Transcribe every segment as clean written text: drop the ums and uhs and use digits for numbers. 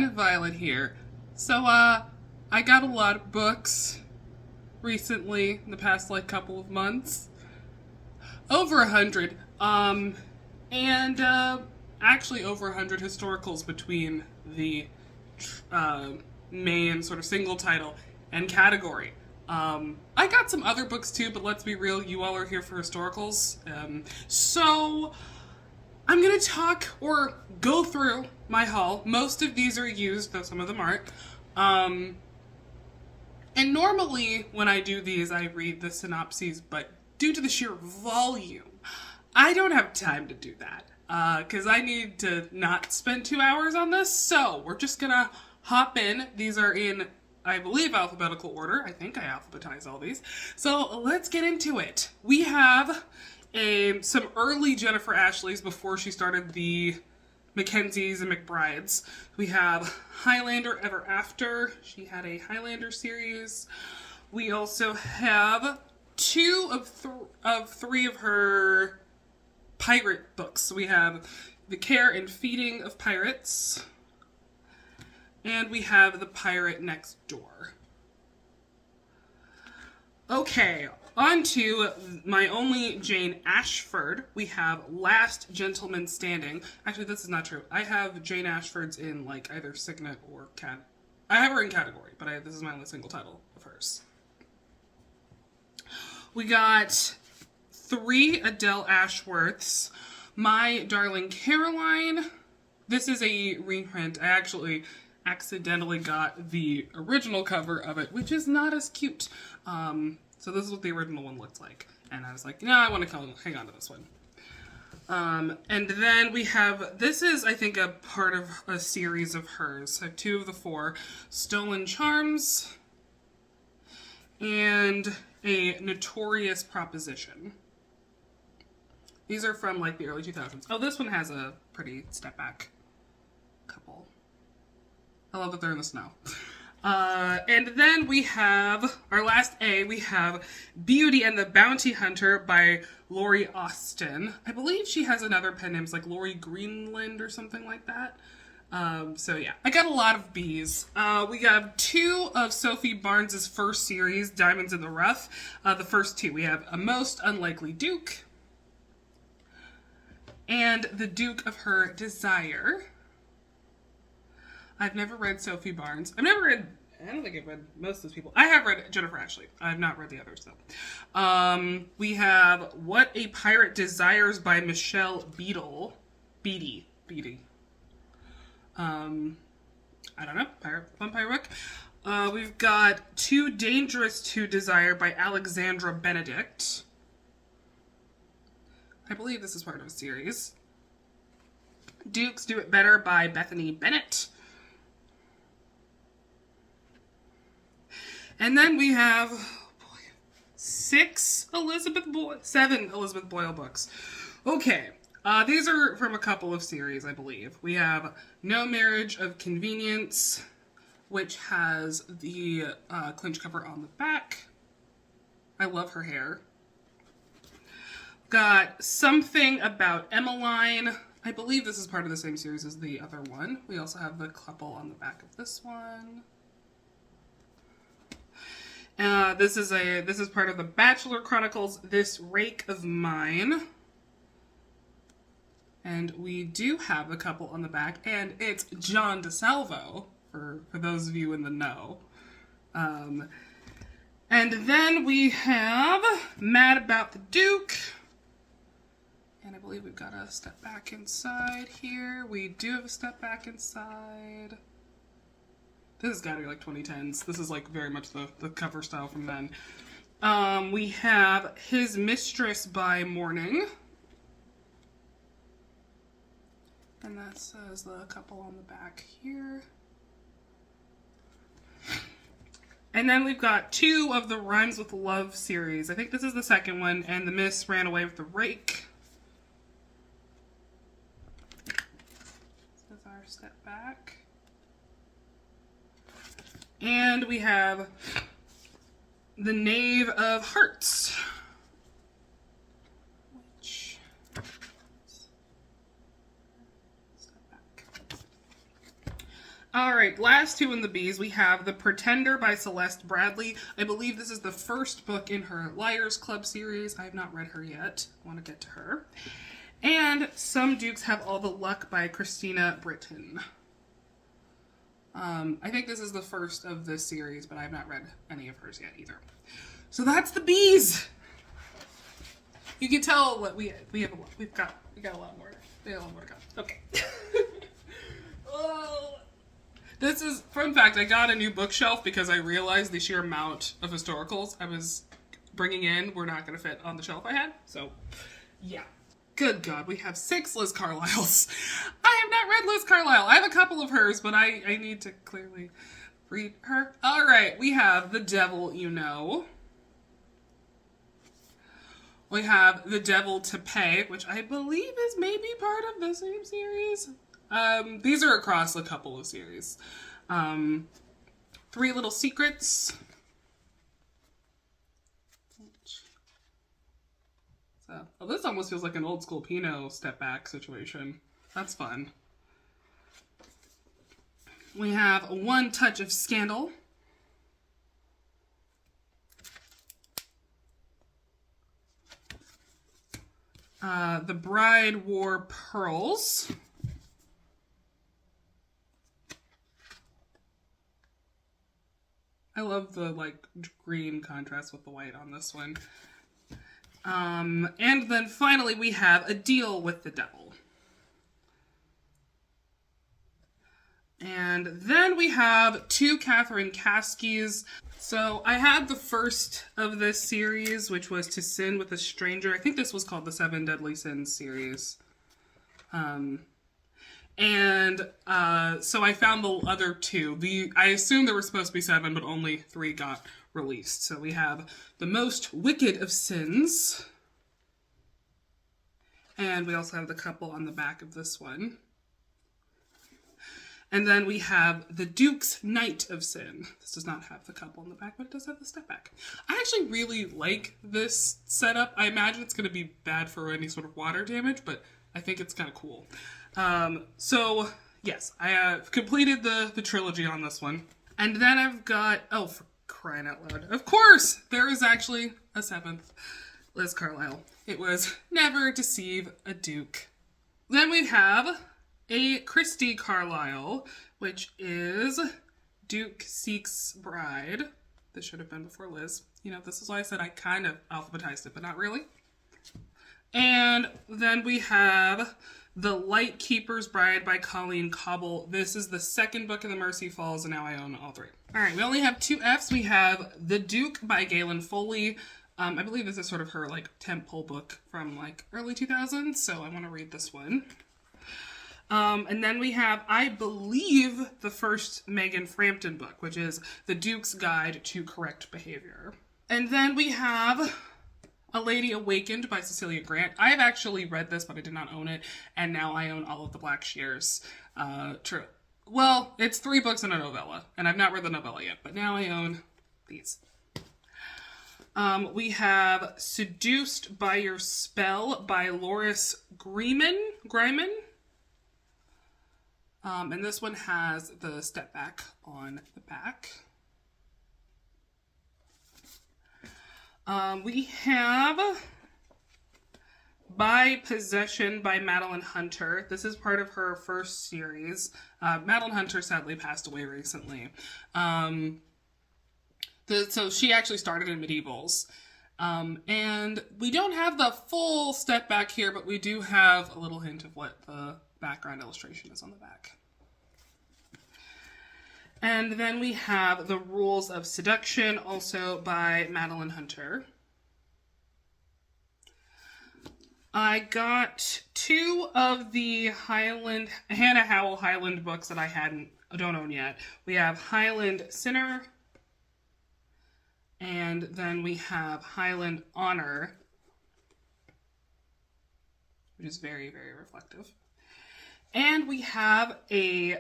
and Violet here. So, I got a lot of books recently, in the past, couple of months. Over 100. Actually over 100 historicals between the main sort of single title and category. I got some other books too, but let's be real, you all are here for historicals. So I'm going to talk or go through my haul. Most of these are used, though some of them aren't. And normally when I do these, I read the synopses, but due to the sheer volume, I don't have time to do that. Because I need to not spend 2 hours on this, so we're just going to hop in. These are in, I believe, alphabetical order. I think I alphabetize all these. So let's get into it. We have some early Jennifer Ashleys before she started the Mackenzies and McBrides. We have Highlander Ever After. She had a Highlander series. We also have 2 of 3 of her pirate books. So we have The Care and Feeding of Pirates, and we have The Pirate Next Door. Okay, on to my only Jane Ashford. We have Last Gentleman Standing. Actually, this is not true. I have Jane Ashford's in either Signet or I have her in category, but this is my only single title of hers. We got 3 Adele Ashworths. My Darling Caroline. This is a reprint. I actually accidentally got the original cover of it, which is not as cute. So this is what the original one looks like. And I was like, no, I want to hang on to this one. And then we have, this is, I think, a part of a series of hers. I have 2 of the 4. Stolen Charms and a Notorious Proposition. These are from the early 2000s. Oh, this one has a pretty step back couple. I love that they're in the snow. And then we have our last A. We have Beattie and the Bounty Hunter by Laurie Austin. I believe she has another pen names like Laurie Greenland or something like that. So yeah, I got a lot of B's. We have 2 of Sophie Barnes' first series, Diamonds in the Rough. The first 2, we have A Most Unlikely Duke and The Duke of Her Desire. I've never read Sophie Barnes. I don't think I've read most of those people. I have read Jennifer Ashley. I have not read the others, though. We have What a Pirate Desires by Michelle Beattie. I don't know. Vampire book. We've got Too Dangerous to Desire by Alexandra Benedict. I believe this is part of a series. Dukes Do It Better by Bethany Bennet. And then we have 7 Elizabeth Boyle books. Okay, these are from a couple of series, I believe. We have No Marriage of Convenience, which has the clinch cover on the back. I love her hair. Got Something About Emmaline. I believe this is part of the same series as the other one. We also have the couple on the back of this one. This is part of the Bachelor Chronicles, This Rake of Mine. And we do have a couple on the back, and it's John DeSalvo, for those of you in the know. And then we have Mad About the Duke. And I believe we've got a step back inside here. We do have a step back inside. This has got to be 2010s. This is very much the cover style from then. We have His Mistress by Morning. And that says the couple on the back here. And then we've got 2 of the Rhymes with Love series. I think this is the second one. And The Miss Ran Away with the Rake. This is our step back. And we have The Knave of Hearts, which, step back. All right, last two in the B's, we have The Pretender by Celeste Bradley. I believe this is the first book in her Liars Club series. I have not read her yet. I want to get to her. And Some Dukes Have All the Luck by Christina Britton. I think this is the first of this series, but I have not read any of hers yet either. So that's the B's. You can tell what we got a lot more. We got a lot more to go. Okay. Oh. This is, fun fact, I got a new bookshelf because I realized the sheer amount of historicals I was bringing in were not going to fit on the shelf I had. So, yeah. Good God, we have 6 Liz Carlyles. I have not read Liz Carlyle. I have a couple of hers, but I need to clearly read her. All right, we have The Devil You Know. We have The Devil to Pay, which I believe is maybe part of the same series. These are across a couple of series. 3 Little Secrets. So, oh, this almost feels like an old school Pinot step back situation. That's fun. We have One Touch of Scandal. The Bride Wore Pearls. I love the green contrast with the white on this one. And then finally we have A Deal with the Devil. And then we have 2 Catherine Caskies. So I had the first of this series, which was To Sin with a Stranger. I think this was called the 7 Deadly Sins series. So I found the other 2. I assumed there were supposed to be 7, but only 3 got released. So we have The Most Wicked of Sins. And we also have the couple on the back of this one. And then we have The Duke's Night of Sin. This does not have the couple on the back, but it does have the step back. I actually really like this setup. I imagine it's going to be bad for any sort of water damage, but I think it's kind of cool. So, yes, I have completed the trilogy on this one. And then I've got, oh, for crying out loud, of course, there is actually a 7th Liz Carlyle. It was Never Deceive a Duke. Then we have a Christy Carlyle, which is Duke Seeks Bride. This should have been before Liz. You know, this is why I said I kind of alphabetized it, but not really. And then we have The Light Keeper's Bride by Colleen Cobble. This is the 2nd book in the Mercy Falls, and now I own all 3. All right, we only have 2 Fs. We have The Duke by Galen Foley. I believe this is sort of her, tentpole book from, early 2000s, so I want to read this one. And then we have, I believe, the first Megan Frampton book, which is The Duke's Guide to Correct Behavior. And then we have A Lady Awakened by Cecilia Grant. I have actually read this, but I did not own it, and now I own all of the Black Shears. Well, it's 3 books and a novella, and I've not read the novella yet, but now I own these. We have Seduced by Your Spell by Loris Greiman. And this one has the step back on the back. We have By Possession by Madeline Hunter. This is part of her first series. Madeline Hunter sadly passed away recently. So she actually started in medievals. And we don't have the full step back here, but we do have a little hint of what the background illustration is on the back. And then we have The Rules of Seduction, also by Madeline Hunter. I got 2 of the Hannah Howell Highlander books that I don't own yet. We have Highland Sinner, and then we have Highland Honor, which is very, very reflective. And we have a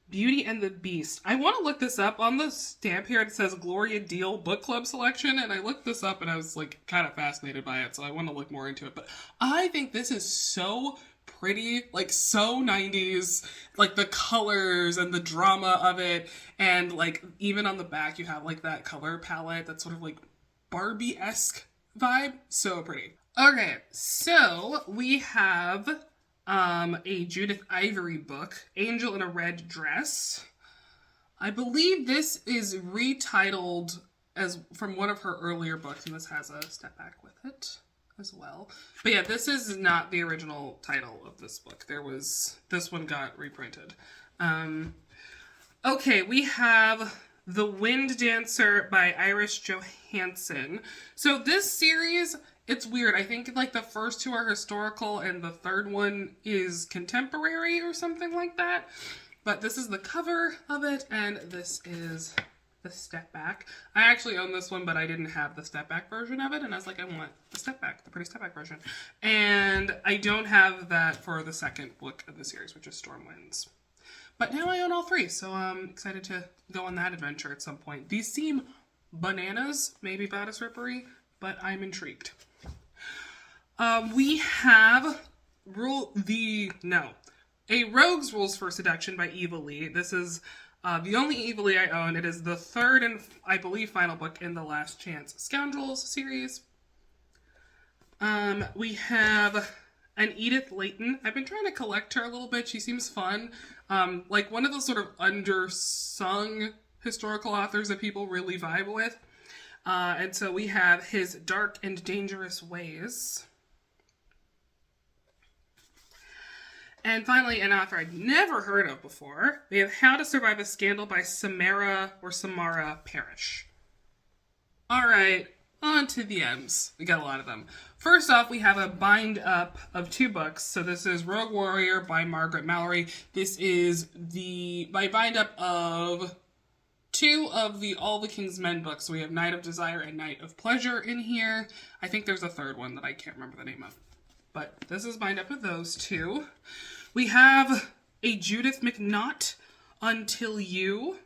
Beauty and the Beast. I want to look this up. On the stamp here, it says Gloria Deal Book Club Selection, and I looked this up and I was kind of fascinated by it, so I want to look more into it. But I think this is so pretty, like so 90s, like the colors and the drama of it, and like even on the back you have like that color palette that's sort of like Barbie-esque vibe. So pretty. Okay, so we have a Judith Ivory book, Angel in a Red Dress. I believe this is retitled as from one of her earlier books, and this has a step back with it as well. But yeah, this is not the original title of this book. This one got reprinted. Okay, we have The Wind Dancer by Iris Johansen. So this series, it's weird. I think like the first two are historical and the third one is contemporary or something like that. But this is the cover of it, and this is the step back. I actually own this one, but I didn't have the step back version of it, and I was like, I want the step back, the pretty step back version. And I don't have that for the second book of the series, which is Stormwinds. But now I own all three, so I'm excited to go on that adventure at some point. These seem bananas, maybe bodice rippery, but I'm intrigued. We have A Rogue's Rules for Seduction by Eva Lee. This is the only Eva Lee I own. It is the third and, I believe, final book in the Last Chance Scoundrels series. We have an Edith Layton. I've been trying to collect her a little bit. She seems fun. Like one of those sort of undersung historical authors that people really vibe with. And so we have His Dark and Dangerous Ways. And finally, an author I'd never heard of before. We have How to Survive a Scandal by Samara Parrish. All right, on to the M's. We got a lot of them. First off, we have a bind up of two books. So this is Rogue Warrior by Margaret Mallory. This is my bind up of two of the All the King's Men books. So we have Night of Desire and Night of Pleasure in here. I think there's a third one that I can't remember the name of. But this is bind up with those two. We have a Judith McNaught, Until You.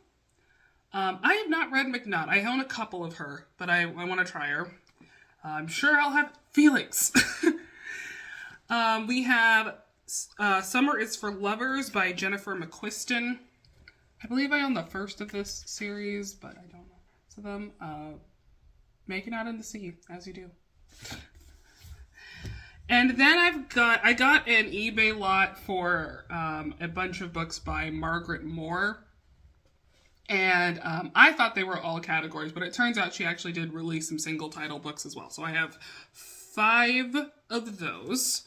I have not read McNaught. I own a couple of her, but I want to try her. I'm sure I'll have feelings. We have Summer is for Lovers by Jennifer McQuiston. I believe I own the first of this series, but I don't know. So them Making Out in the Sea, as you do. And then I got an eBay lot for a bunch of books by Margaret Moore. And I thought they were all categories, but it turns out she actually did release some single title books as well. So I have 5 of those.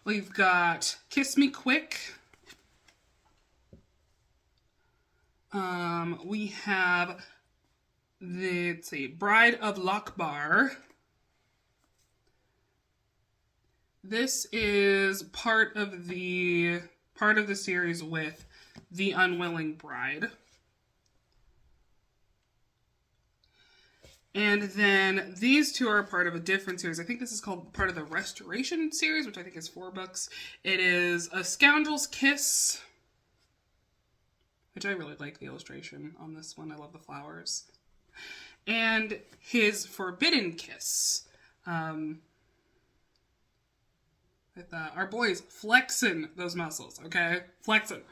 We've got Kiss Me Quick. We have Bride of Lochbar. This is part of the series with The Unwilling Bride. And then these two are part of a different series. I think this is called part of the Restoration series, which I think is 4 books. It is A Scoundrel's Kiss, which I really like the illustration on this one. I love the flowers. And His Forbidden Kiss. With our boys flexing those muscles, okay? Flexing.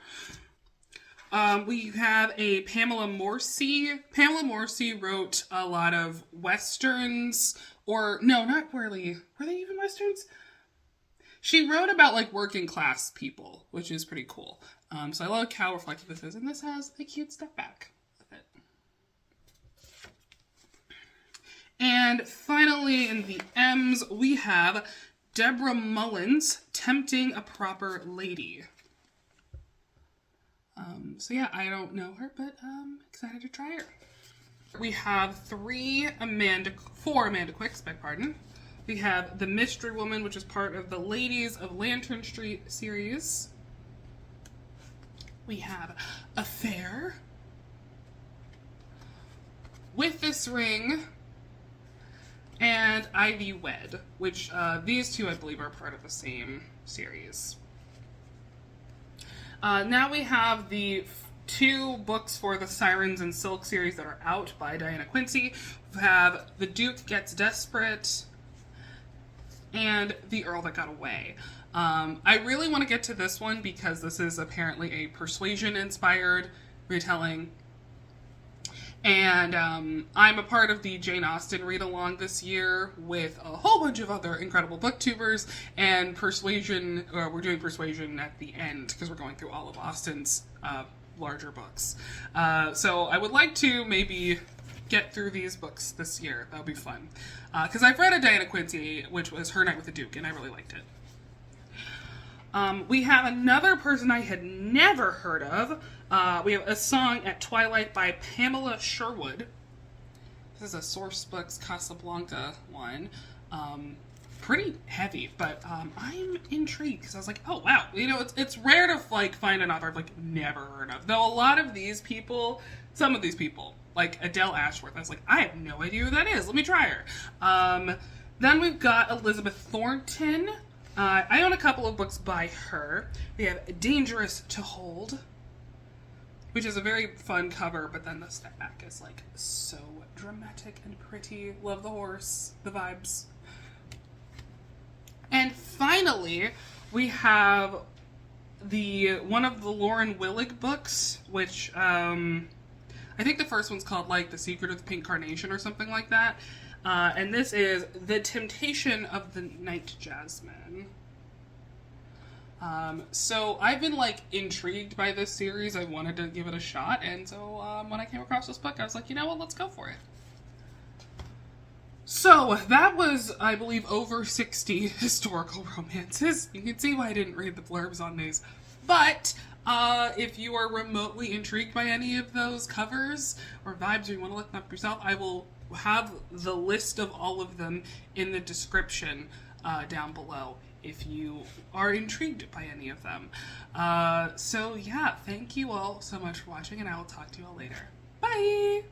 We have a Pamela Morsi. Pamela Morsi wrote a lot of westerns, or no, not really. Were they even westerns? She wrote about like working class people, which is pretty cool. So I love how reflective this is, and this has a cute step back with it. And finally, in the M's, we have Deborah Mullins, Tempting a Proper Lady. So yeah, I don't know her, but I'm excited to try her. We have 4 Amanda Quicks, beg pardon. We have The Mystery Woman, which is part of the Ladies of Lantern Street series. We have Affair, With This Ring, and Ivy Wed, which these two I believe are part of the same series. Now we have the 2 books for the Sirens and Silk series that are out by Diana Quincy. We have The Duke Gets Desperate and The Earl That Got Away. I really want to get to this one because this is apparently a Persuasion-inspired retelling. And I'm a part of the Jane Austen read-along this year with a whole bunch of other incredible booktubers, and Persuasion, we're doing Persuasion at the end because we're going through all of Austen's larger books. So I would like to maybe get through these books this year. That would be fun. Because I've read a Diana Quincy, which was Her Night with the Duke, and I really liked it. We have another person I had never heard of. We have A Song at Twilight by Pamela Sherwood. This is a Source Books Casablanca one. Pretty heavy, but I'm intrigued because I was like, oh wow, you know, it's rare to like find an author I've like never heard of. Though a lot of these people, some of these people, like Adele Ashworth, I was like, I have no idea who that is. Let me try her. Then we've got Elizabeth Thornton. I own a couple of books by her. We have Dangerous to Hold, which is a very fun cover, but then the step back is like so dramatic and pretty. Love the horse, the vibes. And finally, we have one of the Lauren Willig books, which I think the first one's called like The Secret of the Pink Carnation or something like that. And this is The Temptation of the Night Jasmine. So I've been like intrigued by this series. I wanted to give it a shot, and so when I came across this book, I was like, you know what, let's go for it. So that was, I believe, over 60 historical romances. You can see why I didn't read the blurbs on these. But if you are remotely intrigued by any of those covers or vibes, or you want to look them up yourself, I will have the list of all of them in the description down below if you are intrigued by any of them. So yeah, thank you all so much for watching, and I will talk to you all later. Bye!